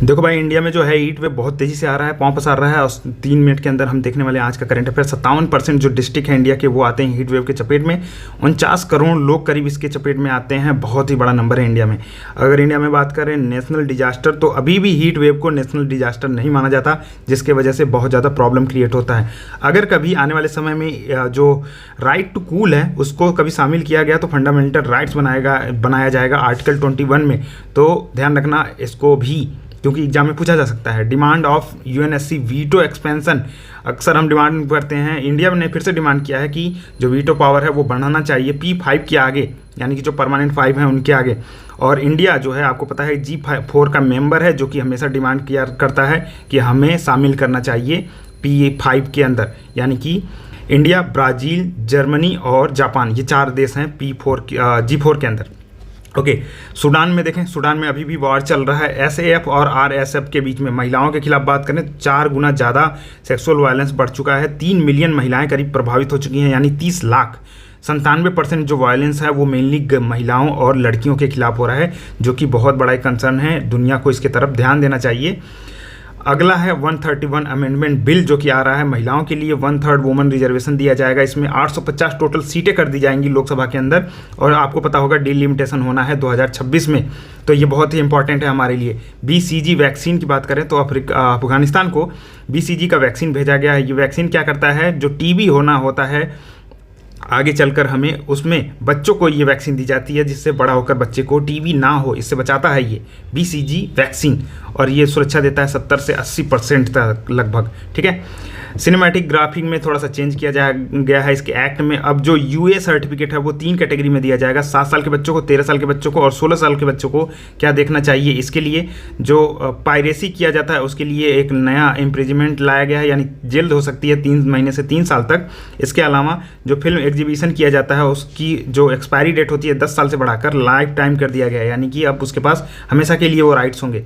देखो भाई, इंडिया में जो है हीट वेव बहुत तेजी से आ रहा है, पाँव पसार रहा है। और 3 मिनट के अंदर हम देखने वाले आज का करंट अफेयर। 57% जो डिस्ट्रिक्ट है इंडिया के वो आते हैं हीट वेव के चपेट में। 49 करोड़ लोग करीब इसके चपेट में आते हैं। बहुत ही बड़ा नंबर है इंडिया में। अगर इंडिया में बात करें नेशनल डिजास्टर, तो अभी भी हीट वेव को नेशनल डिजास्टर नहीं माना जाता, जिसके वजह से बहुत ज़्यादा प्रॉब्लम क्रिएट होता है। अगर कभी आने वाले समय में जो राइट टू कूल है उसको कभी शामिल किया गया तो फंडामेंटल राइट्स बनाया जाएगा आर्टिकल 21 में। तो ध्यान रखना इसको भी, क्योंकि एग्जाम में पूछा जा सकता है। Demand of UNSC veto expansion, अक्सर हम डिमांड करते हैं। इंडिया ने फिर से डिमांड किया है कि जो वीटो पावर है वो बढ़ाना चाहिए P5 के आगे, यानी कि जो परमानेंट 5 हैं उनके आगे। और इंडिया जो है आपको पता है G4 का मेंबर है, जो कि हमेशा डिमांड किया करता है कि हमें शामिल करना चाहिए P5 के अंदर, यानी कि इंडिया, ब्राज़ील, जर्मनी और जापान, ये 4 देश हैं G4 के अंदर। ओके, सूडान में देखें, सूडान में अभी भी वॉर चल रहा है। SAF और RSF के बीच में महिलाओं के खिलाफ बात करें 4 गुना ज़्यादा सेक्सुअल वायलेंस बढ़ चुका है। 3 मिलियन महिलाएं करीब प्रभावित हो चुकी हैं, यानी 30 लाख। 97% जो वायलेंस है वो मेनली महिलाओं और लड़कियों के खिलाफ हो रहा है, जो कि बहुत बड़ा एक कंसर्न है। दुनिया को इसके तरफ ध्यान देना चाहिए। अगला है 131 अमेंडमेंट बिल, जो कि आ रहा है। महिलाओं के लिए 1/3 वुमेन रिजर्वेशन दिया जाएगा। इसमें 850 टोटल सीटें कर दी जाएंगी लोकसभा के अंदर। और आपको पता होगा डिलिमिटेशन होना है 2026 में, तो ये बहुत ही इंपॉर्टेंट है हमारे लिए। BCG वैक्सीन की बात करें तो अफगानिस्तान को BCG का वैक्सीन भेजा गया है। ये वैक्सीन क्या करता है, जो TB होता है आगे चलकर हमें, उसमें बच्चों को ये वैक्सीन दी जाती है, जिससे बड़ा होकर बच्चे को TB ना हो, इससे बचाता है ये BCG वैक्सीन। और ये सुरक्षा देता है 70 से 80% तक लगभग। ठीक है, सिनेमैटिक ग्राफिक में थोड़ा सा चेंज किया गया है इसके एक्ट में। अब जो UA सर्टिफिकेट है वो 3 कैटेगरी में दिया जाएगा। 7 साल के बच्चों को, 13 साल के बच्चों को और 16 साल के बच्चों को क्या देखना चाहिए। इसके लिए जो पायरेसी किया जाता है उसके लिए एक नया इम्प्रिजमेंट लाया गया है, यानी जेल हो सकती है 3 महीने से 3 साल तक। इसके अलावा जो फिल्म एग्जीबिशन किया जाता है उसकी जो एक्सपायरी डेट होती है 10 साल से बढ़ाकर लाइफ टाइम कर दिया गया है, यानी कि अब उसके पास हमेशा के लिए वो राइट्स होंगे।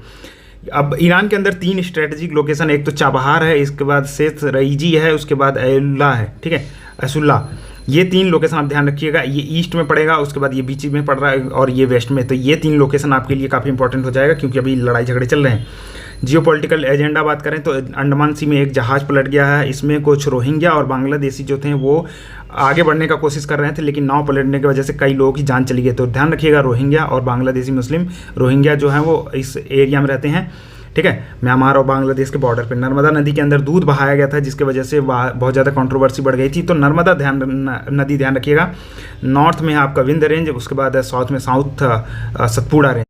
अब ईरान के अंदर 3 स्ट्रेटेजिक लोकेशन, एक तो चाबहार है, इसके बाद शेख रईजी है, उसके बाद अयुल्ला है। ठीक है, असुल्ला, ये 3 लोकेशन आप ध्यान रखिएगा। ये ईस्ट में पड़ेगा, उसके बाद ये बीच में पड़ रहा है और ये वेस्ट में। तो ये 3 लोकेशन आपके लिए काफ़ी इंपॉर्टेंट हो जाएगा, क्योंकि अभी लड़ाई झगड़े चल रहे हैं। जियोपॉलिटिकल एजेंडा बात करें तो अंडमान सी में एक जहाज़ पलट गया है। इसमें कुछ रोहिंग्या और बांग्लादेशी जो थे वो आगे बढ़ने का कोशिश कर रहे थे, लेकिन नाव पलटने की वजह से कई लोगों की जान चली गई। तो ध्यान रखिएगा, रोहिंग्या और बांग्लादेशी मुस्लिम, रोहिंग्या जो है वो इस एरिया में रहते हैं। ठीक है, म्यांमार और बांग्लादेश के बॉर्डर पे नर्मदा नदी के अंदर दूध बहाया गया था, जिसकी वजह से बहुत ज़्यादा कंट्रोवर्सी बढ़ गई थी। तो नर्मदा नदी ध्यान रखिएगा। नॉर्थ में है आपका विंध्य रेंज, उसके बाद साउथ में सतपुड़ा रेंज।